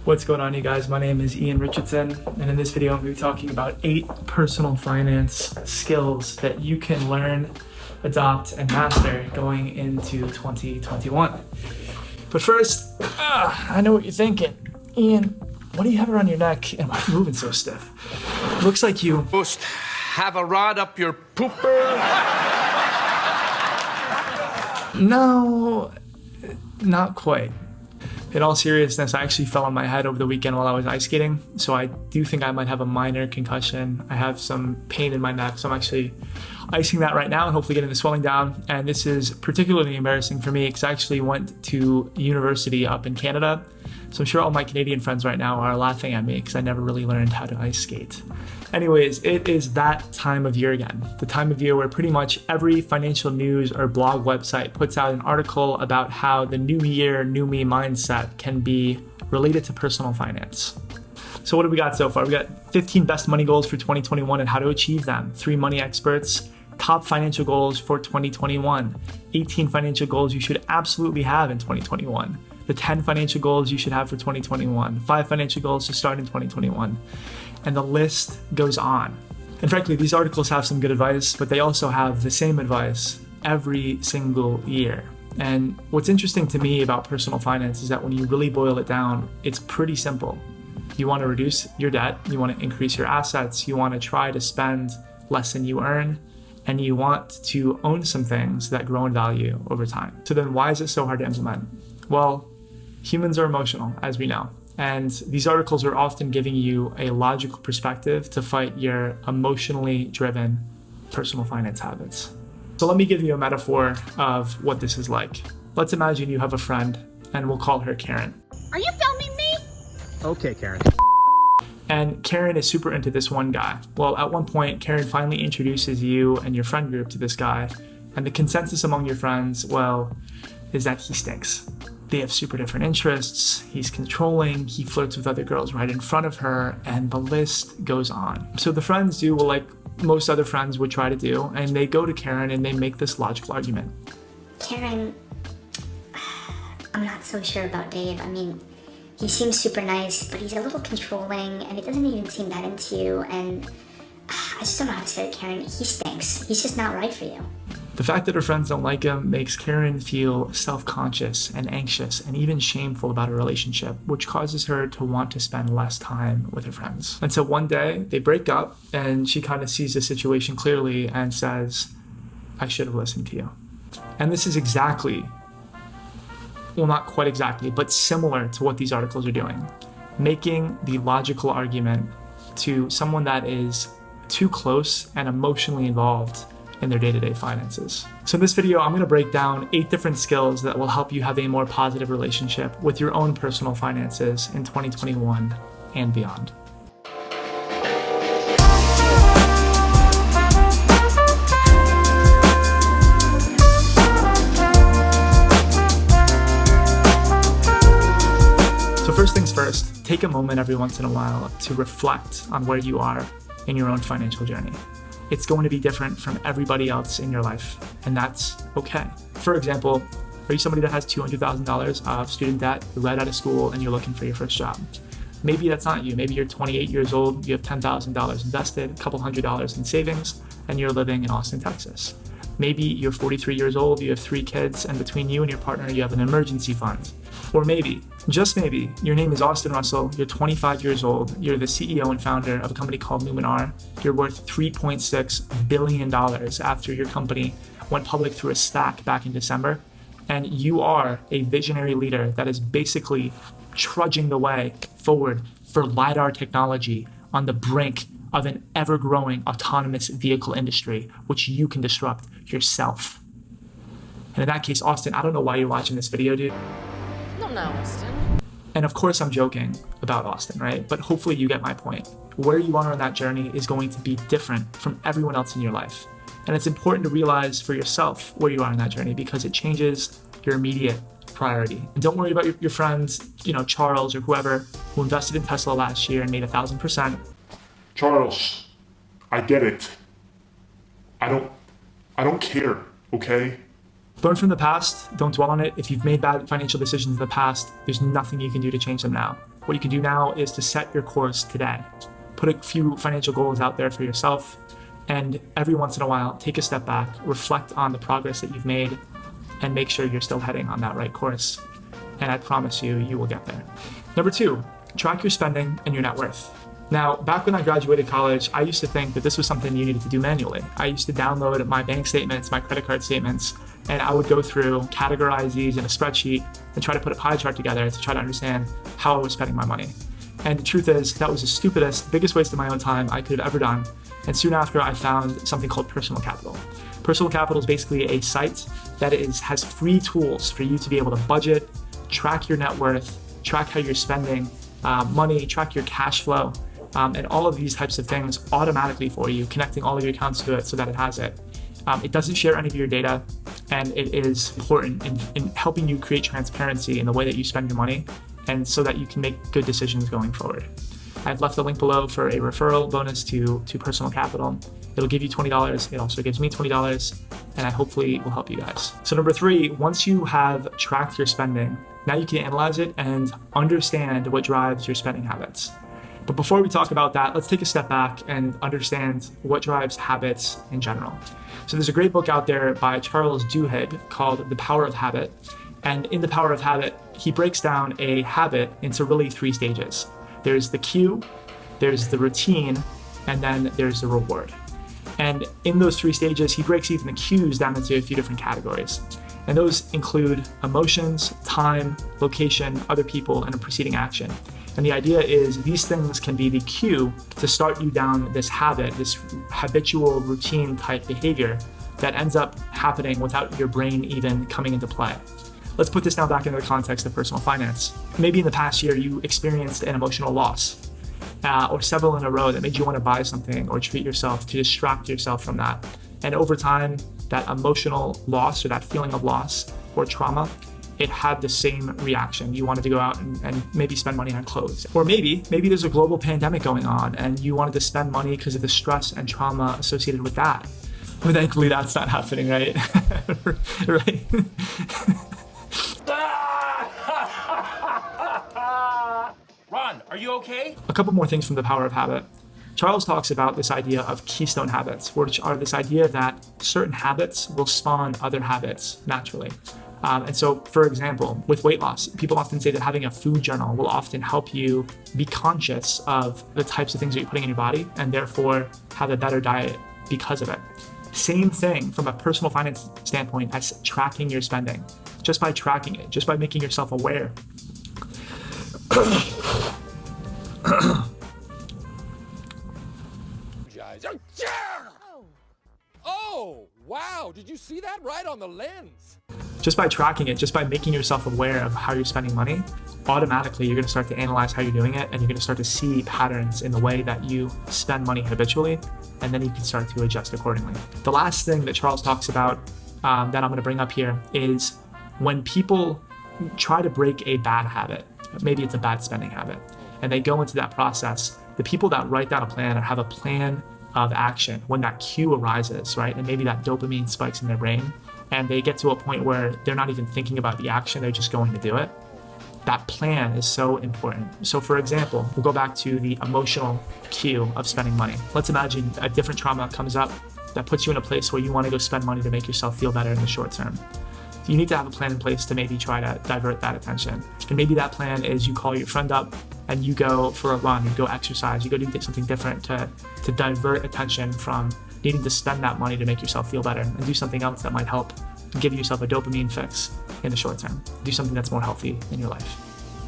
What's going on, you guys? My name is Ian Richardson, and in this video I'm going to be talking about 8 personal finance skills that you can learn, adopt, and master going into 2021. But first, I know what you're thinking. Ian, what do you have around your neck and why are you moving so stiff? Looks like you Must have a rod up your pooper. No, not quite. In all seriousness, I actually fell on my head over the weekend while I was ice skating, so I do think I might have a minor concussion. I have some pain in my neck, so I'm actually icing that right now and hopefully getting the swelling down. And this is particularly embarrassing for me because I actually went to university up in Canada, so I'm sure all my Canadian friends right now are laughing at me because I never really learned how to ice skate. Anyways, it is that time of year again, the time of year where pretty much every financial news or blog website puts out an article about how the new year, new me mindset can be related to personal finance. So what do we got so far? We got 15 best money goals for 2021 and how to achieve them, 3 money experts, top financial goals for 2021, 18 financial goals you should absolutely have in 2021, the 10 financial goals you should have for 2021, 5 financial goals to start in 2021. And the list goes on. And frankly, these articles have some good advice, but they also have the same advice every single year. And what's interesting to me about personal finance is that when you really boil it down, it's pretty simple. You want to reduce your debt, you want to increase your assets, you want to try to spend less than you earn, and you want to own some things that grow in value over time. So then why is it so hard to implement? Well, humans are emotional, as we know. And these articles are often giving you a logical perspective to fight your emotionally driven personal finance habits. So let me give you a metaphor of what this is like. Let's imagine you have a friend, and we'll call her Karen. Are you filming me? Okay, Karen. And Karen is super into this one guy. Well, at one point, Karen finally introduces you and your friend group to this guy. And the consensus among your friends, well, is that he stinks. They have super different interests, he's controlling, he flirts with other girls right in front of her, and the list goes on. So the friends do, well, like most other friends would try to do, and they go to Karen and they make this logical argument. Karen, I'm not so sure about Dave. I mean, he seems super nice, but he's a little controlling, and he doesn't even seem that into you, and I just don't know how to say it, Karen. He stinks. He's just not right for you. The fact that her friends don't like him makes Karen feel self-conscious and anxious and even shameful about her relationship, which causes her to want to spend less time with her friends. And so one day they break up and she kind of sees the situation clearly and says, I should have listened to you. And this is exactly, well, not quite exactly, but similar to what these articles are doing. Making the logical argument to someone that is too close and emotionally involved in their day-to-day finances. So in this video, I'm going to break down 8 different skills that will help you have a more positive relationship with your own personal finances in 2021 and beyond. So first things first, take a moment every once in a while to reflect on where you are in your own financial journey. It's going to be different from everybody else in your life, and that's okay. For example, are you somebody that has $200,000 of student debt, you're right out of school, and you're looking for your first job? Maybe that's not you. Maybe you're 28 years old, you have $10,000 invested, a couple $100s in savings, and you're living in Austin, Texas. Maybe you're 43 years old, you have 3 kids, and between you and your partner, you have an emergency fund. Or maybe, just maybe, your name is Austin Russell, you're 25 years old, you're the CEO and founder of a company called Luminar, you're worth $3.6 billion after your company went public through a SPAC back in December, and you are a visionary leader that is basically trudging the way forward for LiDAR technology on the brink of an ever-growing autonomous vehicle industry, which you can disrupt yourself. And in that case, Austin, I don't know why you're watching this video, dude. No, Austin. And of course I'm joking about Austin, right? But hopefully you get my point. Where you are on that journey is going to be different from everyone else in your life. And it's important to realize for yourself where you are on that journey because it changes your immediate priority. And don't worry about your friends, Charles or whoever who invested in Tesla last year and made 1,000%. Charles, I get it. I don't care, okay? Learn from the past, don't dwell on it. If you've made bad financial decisions in the past, there's nothing you can do to change them now. What you can do now is to set your course today. Put a few financial goals out there for yourself, and every once in a while, take a step back, reflect on the progress that you've made, and make sure you're still heading on that right course. And I promise you, you will get there. Number 2, track your spending and your net worth. Now, back when I graduated college, I used to think that this was something you needed to do manually. I used to download my bank statements, my credit card statements, and I would go through, categorize these in a spreadsheet, and try to put a pie chart together to try to understand how I was spending my money. And the truth is, that was the stupidest, biggest waste of my own time I could have ever done. And soon after, I found something called Personal Capital. Personal Capital is basically a site that has free tools for you to be able to budget, track your net worth, track how you're spending money, track your cash flow, and all of these types of things automatically for you, connecting all of your accounts to it so that it has it. It doesn't share any of your data, and it is important in helping you create transparency in the way that you spend your money, and so that you can make good decisions going forward. I've left a link below for a referral bonus to Personal Capital. It'll give you $20. It also gives me $20, and I hopefully will help you guys. So number 3, once you have tracked your spending, now you can analyze it and understand what drives your spending habits. But before we talk about that, let's take a step back and understand what drives habits in general. So there's a great book out there by Charles Duhigg called The Power of Habit. And in The Power of Habit, he breaks down a habit into really 3 stages. There's the cue, there's the routine, and then there's the reward. And in those 3 stages, he breaks even the cues down into a few different categories. And those include emotions, time, location, other people, and a preceding action. And the idea is these things can be the cue to start you down this habit, this habitual routine type behavior that ends up happening without your brain even coming into play. Let's put this now back into the context of personal finance. Maybe in the past year you experienced an emotional loss or several in a row that made you want to buy something or treat yourself to distract yourself from that. And over time, that emotional loss or that feeling of loss or trauma, it had the same reaction. You wanted to go out and maybe spend money on clothes. Or maybe there's a global pandemic going on and you wanted to spend money because of the stress and trauma associated with that. But thankfully that's not happening, right? Right? Ron, are you okay? A couple more things from The Power of Habit. Charles talks about this idea of keystone habits, which are this idea that certain habits will spawn other habits naturally. And so, for example, with weight loss, people often say that having a food journal will often help you be conscious of the types of things that you're putting in your body and therefore have a better diet because of it. Same thing from a personal finance standpoint as tracking your spending. Just by tracking it, just by making yourself aware. Oh, wow. Did you see that? Right on the lens. Just by tracking it, just by making yourself aware of how you're spending money, automatically you're going to start to analyze how you're doing it, and you're going to start to see patterns in the way that you spend money habitually, and then you can start to adjust accordingly. The last thing that Charles talks about that I'm going to bring up here is when people try to break a bad habit, maybe it's a bad spending habit, and they go into that process, the people that write down a plan or have a plan of action when that cue arises, right? And maybe that dopamine spikes in their brain and they get to a point where they're not even thinking about the action, they're just going to do it. That plan is so important. So for example, we'll go back to the emotional cue of spending money. Let's imagine a different trauma comes up that puts you in a place where you want to go spend money to make yourself feel better in the short term. You need to have a plan in place to maybe try to divert that attention. And maybe that plan is you call your friend up and you go for a run, you go exercise, you go do something different to divert attention from needing to spend that money to make yourself feel better and do something else that might help give yourself a dopamine fix in the short term. Do something that's more healthy in your life.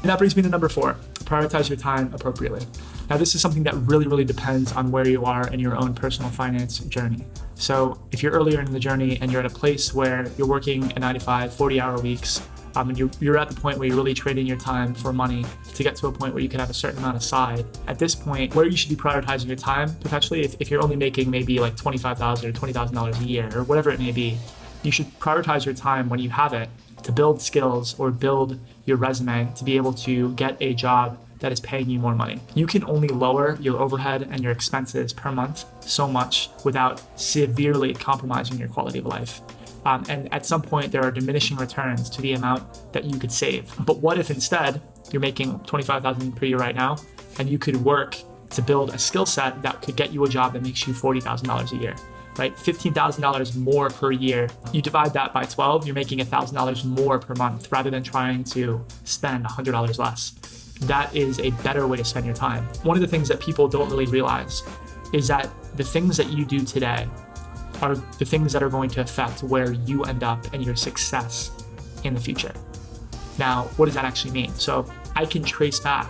And that brings me to number 4, prioritize your time appropriately. Now, this is something that really depends on where you are in your own personal finance journey. So if you're earlier in the journey and you're at a place where you're working a 9 to 5, 40-hour weeks, and you're at the point where you're really trading your time for money to get to a point where you can have a certain amount aside. At this point, where you should be prioritizing your time, potentially, if you're only making maybe like $25,000 or $20,000 a year or whatever it may be, you should prioritize your time when you have it to build skills or build your resume to be able to get a job that is paying you more money. You can only lower your overhead and your expenses per month so much without severely compromising your quality of life. And at some point, there are diminishing returns to the amount that you could save. But what if instead You're making $25,000 per year right now, and you could work to build a skill set that could get you a job that makes you $40,000 a year, right? $15,000 more per year. You divide that by 12, you're making $1,000 more per month rather than trying to spend $100 less. That is a better way to spend your time. One of the things that people don't really realize is that the things that you do today are the things that are going to affect where you end up and your success in the future. Now, what does that actually mean? So I can trace back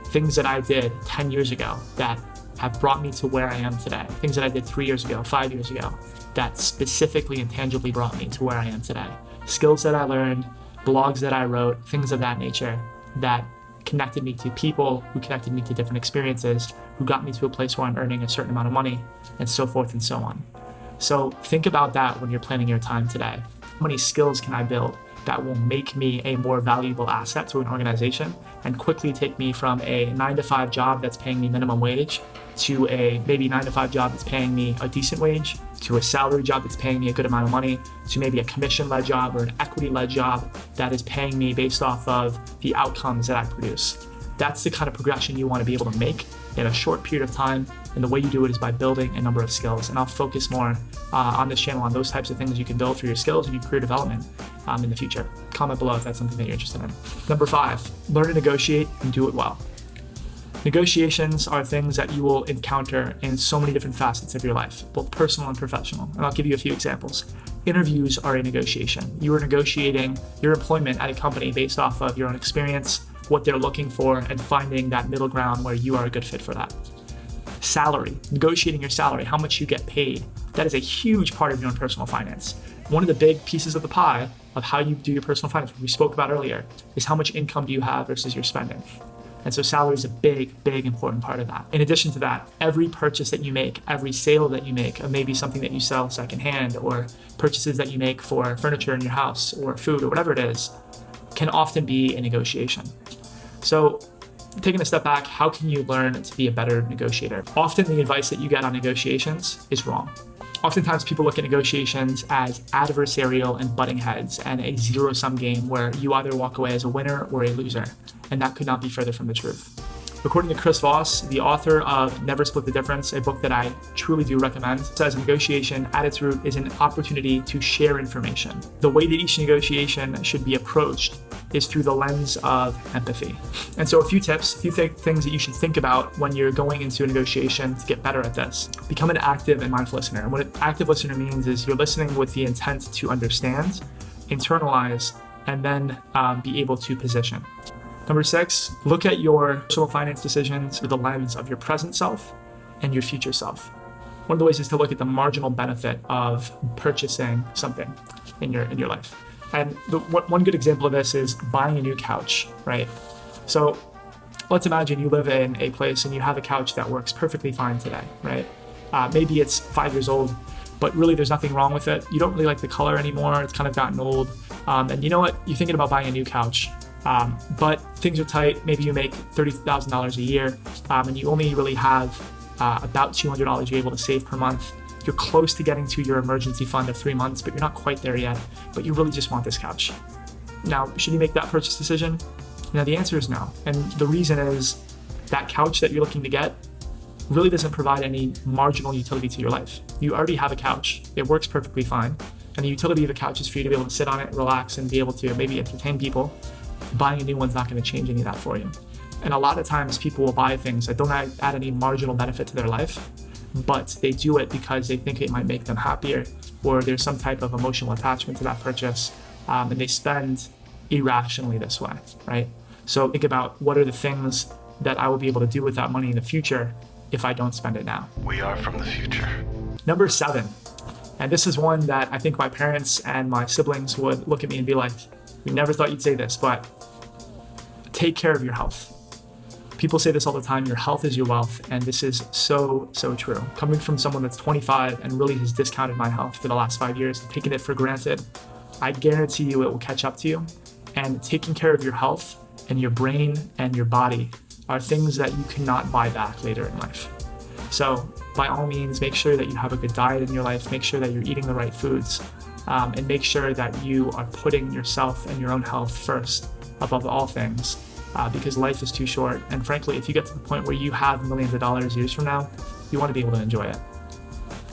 things that I did 10 years ago that have brought me to where I am today. Things that I did 3 years ago, 5 years ago, that specifically and tangibly brought me to where I am today. Skills that I learned, blogs that I wrote, things of that nature that connected me to people, who connected me to different experiences, who got me to a place where I'm earning a certain amount of money, and so forth and so on. So think about that when you're planning your time today. How many skills can I build that will make me a more valuable asset to an organization and quickly take me from a 9-to-5 job that's paying me minimum wage to a maybe 9-to-5 job that's paying me a decent wage, to a salary job that's paying me a good amount of money, to maybe a commission-led job or an equity-led job that is paying me based off of the outcomes that I produce. That's the kind of progression you want to be able to make in a short period of time, and the way you do it is by building a number of skills. And I'll focus more on this channel on those types of things you can build for your skills and your career development in the future. Comment below if that's something that you're interested in. Number 5, learn to negotiate and do it well. Negotiations are things that you will encounter in so many different facets of your life, both personal and professional. And I'll give you a few examples. Interviews are a negotiation. You are negotiating your employment at a company based off of your own experience, what they're looking for, and finding that middle ground where you are a good fit for that. Salary, negotiating your salary, how much you get paid. That is a huge part of your own personal finance. One of the big pieces of the pie of how you do your personal finance, which we spoke about earlier, is how much income do you have versus your spending. And so salary is a big important part of that. In addition to that, every purchase that you make, every sale that you make, of maybe something that you sell secondhand, or purchases that you make for furniture in your house or food or whatever it is, can often be a negotiation. So taking a step back, how can you learn to be a better negotiator? Often the advice that you get on negotiations is wrong. Oftentimes people look at negotiations as adversarial and butting heads and a zero-sum game where you either walk away as a winner or a loser, and that could not be further from the truth. According to Chris Voss, the author of Never Split the Difference, a book that I truly do recommend, says negotiation at its root is an opportunity to share information. The way that each negotiation should be approached is through the lens of empathy. And so a few tips, things that you should think about when you're going into a negotiation to get better at this. Become an active and mindful listener. And what an active listener means is you're listening with the intent to understand, internalize, and then be able to position. Number 6, look at your personal finance decisions through the lens of your present self and your future self. One of the ways is to look at the marginal benefit of purchasing something in your life. And one good example of this is buying a new couch, right? So let's imagine you live in a place and you have a couch that works perfectly fine today, right? Maybe it's 5 years old, but really there's nothing wrong with it. You don't really like the color anymore. It's kind of gotten old. And you know what? You're thinking about buying a new couch. But things are tight. Maybe you make $30,000 a year, and you only really have about $200 you're able to save per month. You're close to getting to your emergency fund of 3 months, but you're not quite there yet. But you really just want this couch. Now, should you make that purchase decision? Now, the answer is no. And the reason is that couch that you're looking to get really doesn't provide any marginal utility to your life. You already have a couch. It works perfectly fine. And the utility of a couch is for you to be able to sit on it, relax, and be able to maybe entertain people. Buying a new one's not going to change any of that for you. And a lot of times people will buy things that don't add any marginal benefit to their life, but they do it because they think it might make them happier, or there's some type of emotional attachment to that purchase, and they spend irrationally this way, right? So think about, what are the things that I will be able to do with that money in the future if I don't spend it now? We are from the future. Number 7, and this is one that I think my parents and my siblings would look at me and be like, we never thought you'd say this, but take care of your health. People say this all the time, your health is your wealth, and this is so true. Coming from someone that's 25 and really has discounted my health for the last 5 years, taken it for granted, I guarantee you it will catch up to you. And taking care of your health and your brain and your body are things that you cannot buy back later in life. So by all means, make sure that you have a good diet in your life, make sure that you're eating the right foods, and make sure that you are putting yourself and your own health first above all things. because life is too short. And frankly, if you get to the point where you have millions of dollars years from now, you want to be able to enjoy it.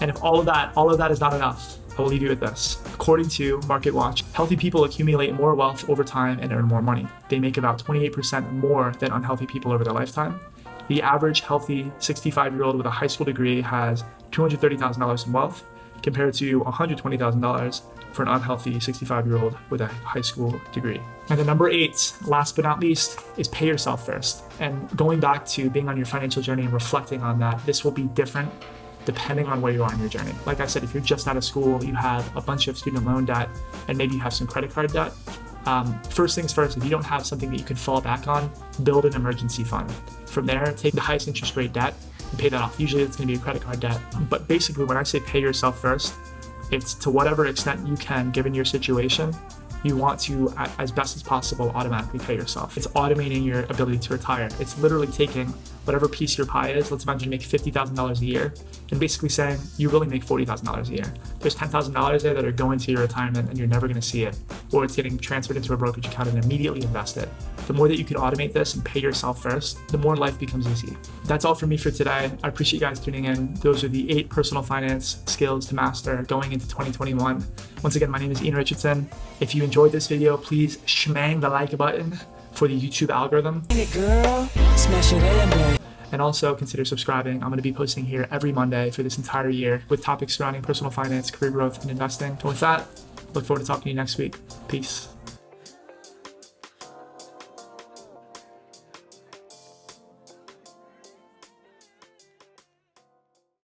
And if all of that is not enough, I will leave you with this. According to MarketWatch, healthy people accumulate more wealth over time and earn more money. They make about 28% more than unhealthy people over their lifetime. The average healthy 65-year-old with a high school degree has $230,000 in wealth, compared to $120,000 for an unhealthy 65-year-old with a high school degree. And the number 8, last but not least, is pay yourself first. And going back to being on your financial journey and reflecting on that, this will be different depending on where you are in your journey. Like I said, if you're just out of school, you have a bunch of student loan debt, and maybe you have some credit card debt. First things first, if you don't have something that you can fall back on, build an emergency fund. From there, take the highest interest rate debt and pay that off. Usually it's going to be a credit card debt. But basically, when I say pay yourself first, it's to whatever extent you can, given your situation, you want to, as best as possible, automatically pay yourself. It's automating your ability to retire. It's literally taking whatever piece your pie is. Let's imagine you make $50,000 a year, and basically saying you really make $40,000 a year. There's $10,000 there that are going to your retirement and you're never going to see it, or it's getting transferred into a brokerage account and immediately invested. The more that you can automate this and pay yourself first, the more life becomes easy. That's all from me for today. I appreciate you guys tuning in. Those are the 8 personal finance skills to master going into 2021. Once again, my name is Ian Richardson. If you enjoyed this video, please shmang the like button for the YouTube algorithm. And also consider subscribing. I'm going to be posting here every Monday for this entire year with topics surrounding personal finance, career growth, and investing. And with that, look forward to talking to you next week. Peace.